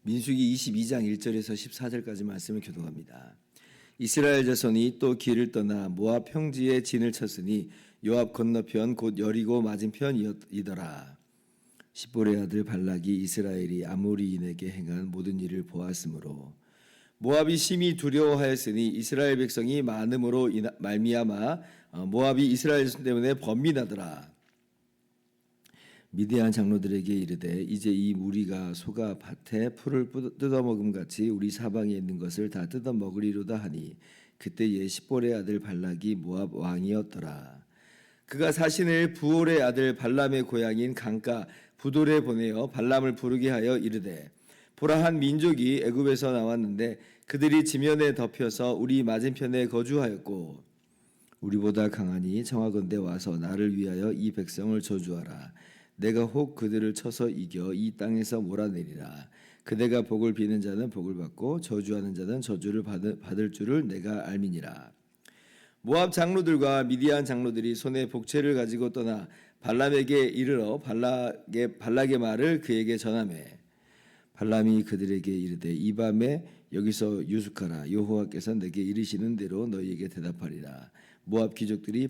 민수기 22장 1절에서 14절까지 말씀을 교독합니다. 이스라엘 자손이 또 길을 떠나 모압 평지에 진을 쳤으니 요압 건너편 곧 여리고 맞은편이더라. 십볼의 아들 발락이 이스라엘이 아모리인에게 행한 모든 일을 보았으므로 모압이 심히 두려워하였으니 이스라엘 백성이 많음으로 말미암아 모압이 이스라엘 자손 때문에 번민하더라. 미디안 장로들에게 이르되 이제 이 무리가 소가 밭에 풀을 뜯어먹음 같이 우리 사방에 있는 것을 다 뜯어먹으리로다 하니 그때에 십볼의 아들 발락이 모압 왕이었더라. 그가 사신을 부올의 아들 발람의 고향인 강가 부돌에 보내어 발람을 부르게 하여 이르되 보라 한 민족이 애굽에서 나왔는데 그들이 지면에 덮여서 우리 맞은편에 거주하였고 우리보다 강하니 청하건대 와서 나를 위하여 이 백성을 저주하라. 내가 혹 그들을 쳐서 이겨 이 땅에서 몰아내리라. 그대가 복을 비는 자는 복을 받고 저주하는 자는 저주를 받을 줄을 내가 알미니라. 모압 장로들과 미디안 장로들이 손에 복채를 가지고 떠나 발람에게 이르러 발락의 말을 그에게 전하매 발람이 그들에게 이르되 이 밤에 여기서 유숙하라. 여호와께서 내게 이르시는 대로 너희에게 대답하리라. 모압 귀족들이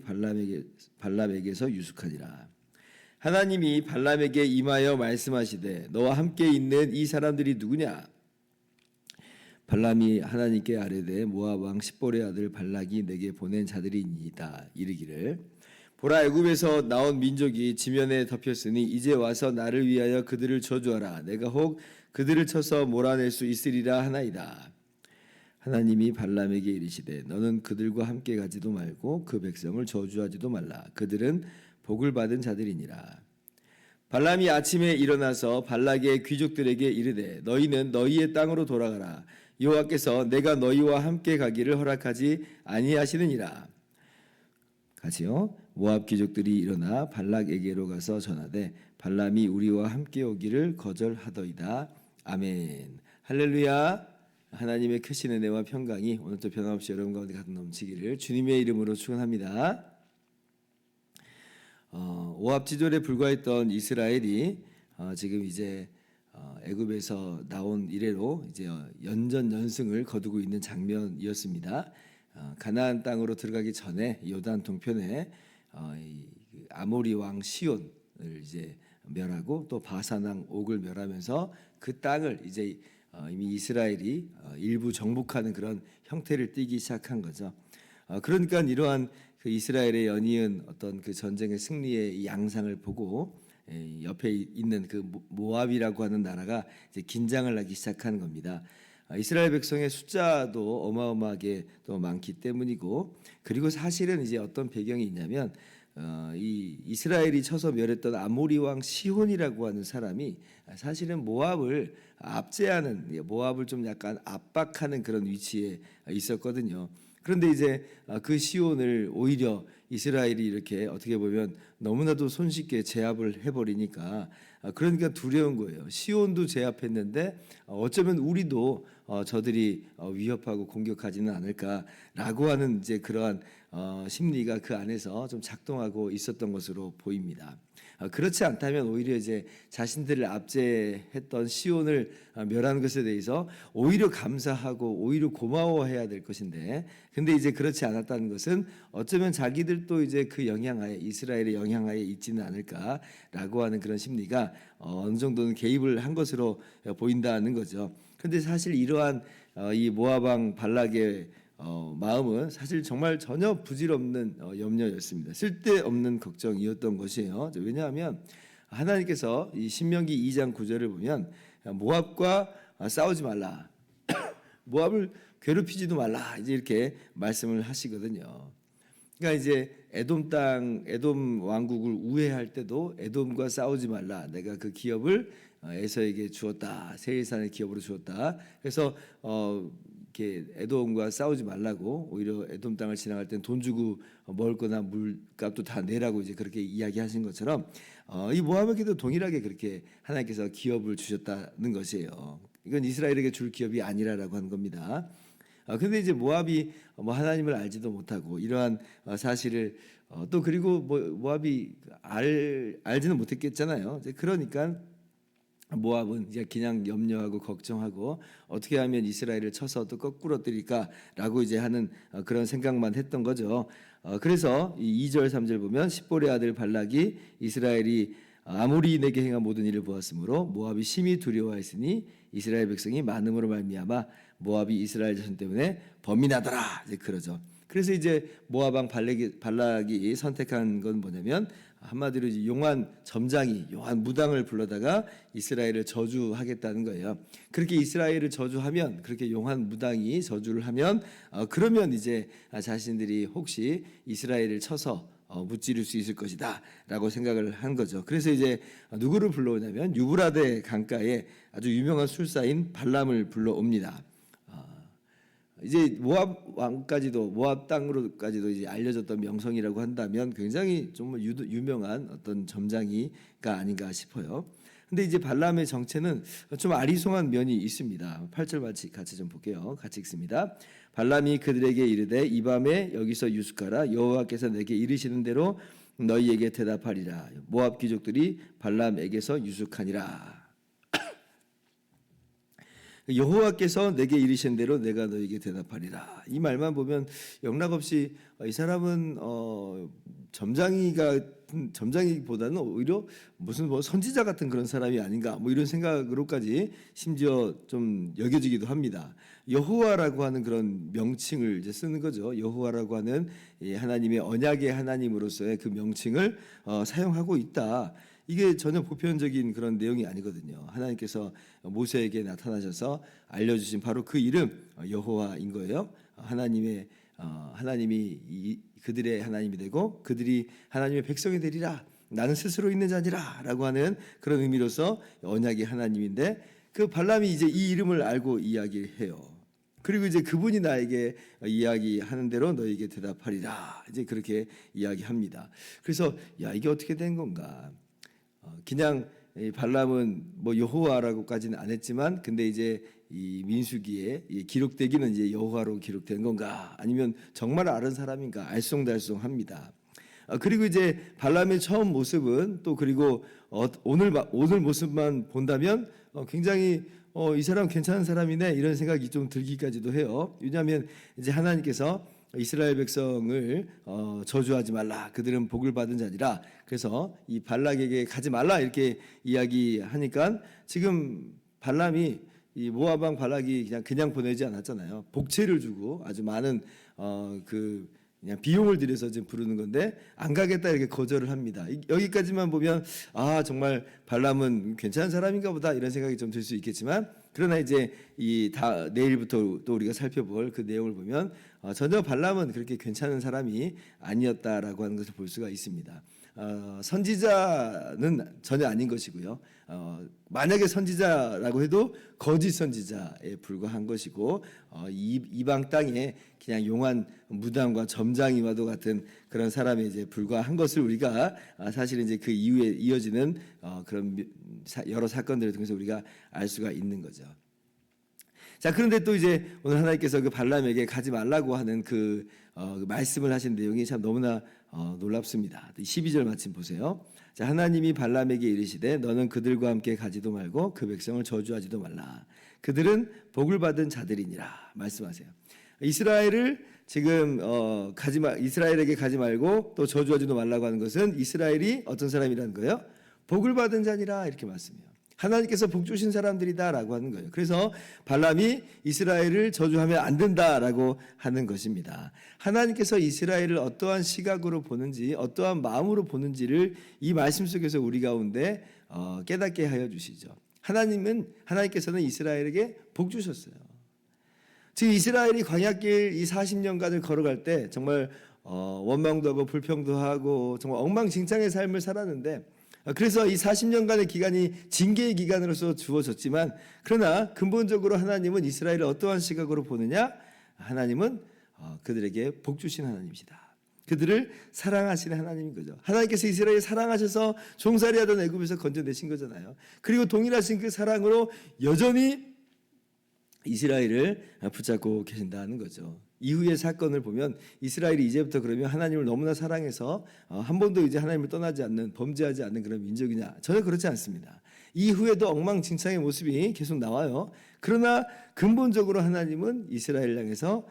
발람에게서 유숙하니라. 하나님이 발람에게 임하여 말씀하시되 너와 함께 있는 이 사람들이 누구냐? 발람이 하나님께 아뢰되 모압 왕 십볼의 아들 발락이 내게 보낸 자들이니이다. 이르기를 보라 애굽에서 나온 민족이 지면에 덮였으니 이제 와서 나를 위하여 그들을 저주하라. 내가 혹 그들을 쳐서 몰아낼 수 있으리라 하나이다. 하나님이 발람에게 이르시되 너는 그들과 함께 가지도 말고 그 백성을 저주하지도 말라. 그들은 복을 받은 자들이니라. 발람이 아침에 일어나서 발락의 귀족들에게 이르되 너희는 너희의 땅으로 돌아가라. 여호와께서 내가 너희와 함께 가기를 허락하지 아니하시느니라. 같이요. 모압 귀족들이 일어나 발락에게로 가서 전하되 발람이 우리와 함께 오기를 거절하더이다. 아멘. 할렐루야. 하나님의 크신 은혜와 평강이 오늘도 변함없이 여러분 가운데 가득 넘치기를 주님의 이름으로 축원합니다. 오합지졸에 불과했던 이스라엘이 지금 이제 애굽에서 나온 이래로 이제 연전연승을 거두고 있는 장면이었습니다. 가나안 땅으로 들어가기 전에 요단 동편에 아모리 왕 시온을 이제 멸하고 또 바산 왕 옥을 멸하면서 그 땅을 이제 이미 이스라엘이 일부 정복하는 그런 형태를 띠기 시작한 거죠. 그러니까 이러한 그 이스라엘의 연이은 어떤 그 전쟁의 승리의 양상을 보고 옆에 있는 그 모압이라고 하는 나라가 이제 긴장을 하기 시작하는 겁니다. 이스라엘 백성의 숫자도 어마어마하게 또 많기 때문이고 그리고 사실은 이제 어떤 배경이 있냐면 이 이스라엘이 쳐서 멸했던 아모리 왕 시혼이라고 하는 사람이 사실은 모압을 압제하는 모압을 좀 약간 압박하는 그런 위치에 있었거든요. 그런데 이제 그 시온을 오히려 이스라엘이 이렇게 어떻게 보면 너무나도 손쉽게 제압을 해버리니까 그러니까 두려운 거예요. 시온도 제압했는데 어쩌면 우리도 저들이 위협하고 공격하지는 않을까라고 하는 이제 그러한 심리가 그 안에서 좀 작동하고 있었던 것으로 보입니다. 그렇지 않다면 오히려 이제 자신들을 압제했던 시온을 멸하는 것에 대해서 오히려 감사하고 오히려 고마워해야 될 것인데, 근데 이제 그렇지 않았다는 것은 어쩌면 자기들도 이제 그 영향하에 이스라엘의 영향하에 있지는 않을까라고 하는 그런 심리가 어느 정도는 개입을 한 것으로 보인다는 거죠. 그런데 사실 이러한 이 모압 왕 발락의 마음은 사실 정말 전혀 부질없는 염려였습니다. 쓸데없는 걱정이었던 것이에요. 왜냐하면 하나님께서 이 신명기 2장 9절을 보면 모압과 싸우지 말라, 모압을 괴롭히지도 말라 이제 이렇게 말씀을 하시거든요. 그러니까 이제 에돔 땅, 에돔 왕국을 우회할 때도 에돔과 싸우지 말라. 내가 그 기업을 에서에게 주었다. 세일산의 기업으로 주었다. 그래서 이렇게 에돔과 싸우지 말라고, 오히려 에돔 땅을 지나갈 땐 돈 주고 먹을 거나 물값도 다 내라고 이제 그렇게 이야기하신 것처럼 이 모압에게도 동일하게 그렇게 하나님께서 기업을 주셨다는 것이에요. 이건 이스라엘에게 줄 기업이 아니라라고 하는 겁니다. 근데 이제 모압이 뭐 하나님을 알지도 못하고 이러한 사실을 또 그리고 뭐 모압이 알지는 못했겠잖아요. 이제 그러니까 모압은 이제 그냥 염려하고 걱정하고 어떻게 하면 이스라엘을 쳐서 또 거꾸로 때릴까라고 이제 하는 그런 생각만 했던 거죠. 그래서 이 2절 3절 보면 십볼의 아들 발락이 이스라엘이 아모리 내게 행한 모든 일을 보았으므로 모압이 심히 두려워했으니 이스라엘 백성이 많음으로 말미암아 모압이 이스라엘 자손 때문에 범인하더라. 이제 그러죠. 그래서 이제 모압 왕 발락이 선택한 건 뭐냐면 한마디로 이제 용한 점장이 용한 무당을 불러다가 이스라엘을 저주하겠다는 거예요. 그렇게 이스라엘을 저주하면, 그렇게 용한 무당이 저주를 하면 그러면 이제 자신들이 혹시 이스라엘을 쳐서 무찌를 수 있을 것이다라고 생각을 한 거죠. 그래서 이제 누구를 불러오냐면 유브라데 강가에 아주 유명한 술사인 발람을 불러옵니다. 이제 모압 왕까지도, 모압 땅으로까지도 이제 알려졌던 명성이라고 한다면 굉장히 정말 유명한 어떤 점장이가 아닌가 싶어요. 근데 이제 발람의 정체는 좀 아리송한 면이 있습니다. 8절 같이 좀 볼게요. 같이 읽습니다. 발람이 그들에게 이르되 이 밤에 여기서 유숙하라. 여호와께서 내게 이르시는 대로 너희에게 대답하리라. 모압 귀족들이 발람에게서 유숙하니라. 여호와께서 내게 이르신 대로 내가 너에게 대답하리라. 이 말만 보면 영락없이 이 사람은 점장이보다는 오히려 무슨 뭐 선지자 같은 그런 사람이 아닌가 뭐 이런 생각으로까지 심지어 좀 여겨지기도 합니다. 여호와라고 하는 그런 명칭을 이제 쓰는 거죠. 여호와라고 하는 하나님의 언약의 하나님으로서의 그 명칭을 사용하고 있다. 이게 전혀 보편적인 그런 내용이 아니거든요. 하나님께서 모세에게 나타나셔서 알려주신 바로 그 이름 여호와인 거예요. 하나님이 그들의 하나님이 되고 그들이 하나님의 백성이 되리라. 나는 스스로 있는 자니라라고 하는 그런 의미로서 언약의 하나님인데 그 발람이 이제 이 이름을 알고 이야기해요. 그리고 이제 그분이 나에게 이야기하는 대로 너에게 대답하리라. 이제 그렇게 이야기합니다. 그래서 야, 이게 어떻게 된 건가? 그냥 발람은 뭐 여호와라고까지는 안 했지만 근데 이제 이 민수기에 기록되기는 이제 여호와로 기록된 건가 아니면 정말 아는 사람인가 알쏭달쏭합니다. 그리고 이제 발람의 처음 모습은 또 그리고 오늘 모습만 본다면 굉장히 이 사람 괜찮은 사람이네 이런 생각이 좀 들기까지도 해요. 왜냐하면 이제 하나님께서 이스라엘 백성을 저주하지 말라. 그들은 복을 받은 자니라. 그래서 이 발락에게 가지 말라 이렇게 이야기하니까 지금 발람이 이 모압 왕 발락이 그냥 보내지 않았잖아요. 복채를 주고 아주 많은 그냥 비용을 들여서 지금 부르는 건데 안 가겠다 이렇게 거절을 합니다. 여기까지만 보면 아 정말 발람은 괜찮은 사람인가 보다 이런 생각이 좀 들 수 있겠지만 그러나 이제 내일부터 또 우리가 살펴볼 그 내용을 보면 전혀 발람은 그렇게 괜찮은 사람이 아니었다라고 하는 것을 볼 수가 있습니다. 선지자는 전혀 아닌 것이고요. 만약에 선지자라고 해도 거짓 선지자에 불과한 것이고 이방 땅에 그냥 용한 무당과 점장이와도 같은 그런 사람에 이제 불과한 것을 우리가 사실은 이제 그 이후에 이어지는 그런 여러 사건들을 통해서 우리가 알 수가 있는 거죠. 자, 그런데 또 이제 오늘 하나님께서 그 발람에게 가지 말라고 하는 그 말씀을 하신 내용이 참 너무나 놀랍습니다. 12절 마침 보세요. 자, 하나님이 발람에게 이르시되 너는 그들과 함께 가지도 말고 그 백성을 저주하지도 말라. 그들은 복을 받은 자들이니라 말씀하세요. 이스라엘을 지금 이스라엘에게 가지 말고 또 저주하지도 말라고 하는 것은 이스라엘이 어떤 사람이라는 거예요? 복을 받은 자니라 이렇게 말씀해요. 하나님께서 복 주신 사람들이다라고 하는 거예요. 그래서 발람이 이스라엘을 저주하면 안 된다라고 하는 것입니다. 하나님께서 이스라엘을 어떠한 시각으로 보는지 어떠한 마음으로 보는지를 이 말씀 속에서 우리 가운데 깨닫게 하여 주시죠. 하나님께서는 이스라엘에게 복 주셨어요. 지금 이스라엘이 광야길 이 40년간을 걸어갈 때 정말 원망도 하고 불평도 하고 정말 엉망진창의 삶을 살았는데 그래서 이 40년간의 기간이 징계의 기간으로서 주어졌지만 그러나 근본적으로 하나님은 이스라엘을 어떠한 시각으로 보느냐? 하나님은 그들에게 복 주신 하나님이시다. 그들을 사랑하시는 하나님인 거죠. 하나님께서 이스라엘을 사랑하셔서 종살이하던 애굽에서 건져내신 거잖아요. 그리고 동일하신 그 사랑으로 여전히 이스라엘을 붙잡고 계신다는 거죠. 이후의 사건을 보면 이스라엘이 이제부터 그러면 하나님을 너무나 사랑해서 한 번도 이제 하나님을 떠나지 않는, 범죄하지 않는 그런 민족이냐? 전혀 그렇지 않습니다. 이후에도 엉망진창의 모습이 계속 나와요. 그러나 근본적으로 하나님은 이스라엘 향해서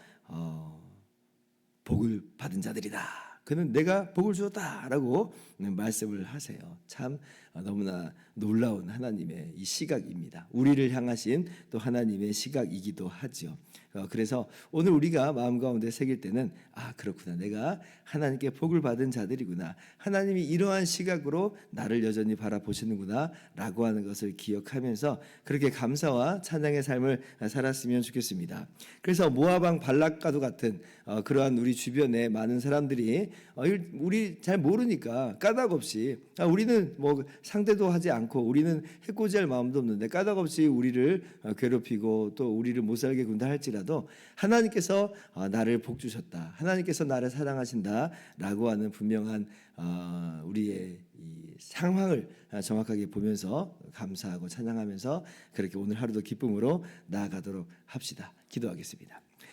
복을 받은 자들이다. 그는 내가 복을 주었다라고 말씀을 하세요. 참 너무나 놀라운 하나님의 이 시각입니다. 우리를 향하신 또 하나님의 시각이기도 하죠. 그래서 오늘 우리가 마음 가운데 새길 때는 그렇구나. 내가 하나님께 복을 받은 자들이구나. 하나님이 이러한 시각으로 나를 여전히 바라보시는구나 라고 하는 것을 기억하면서 그렇게 감사와 찬양의 삶을 살았으면 좋겠습니다. 그래서 모압 왕 발락과도 같은 그러한 우리 주변에 많은 사람들이 우리 잘 모르니까 까닭 없이 우리는 뭐 상대도 하지 않고 우리는 해코지할 마음도 없는데 까닭 없이 우리를 괴롭히고 또 우리를 못 살게 군다 할지라도 하나님께서 나를 복 주셨다. 하나님께서 나를 사랑하신다라고 하는 분명한 우리의 이 상황을 정확하게 보면서 감사하고 찬양하면서 그렇게 오늘 하루도 기쁨으로 나아가도록 합시다. 기도하겠습니다.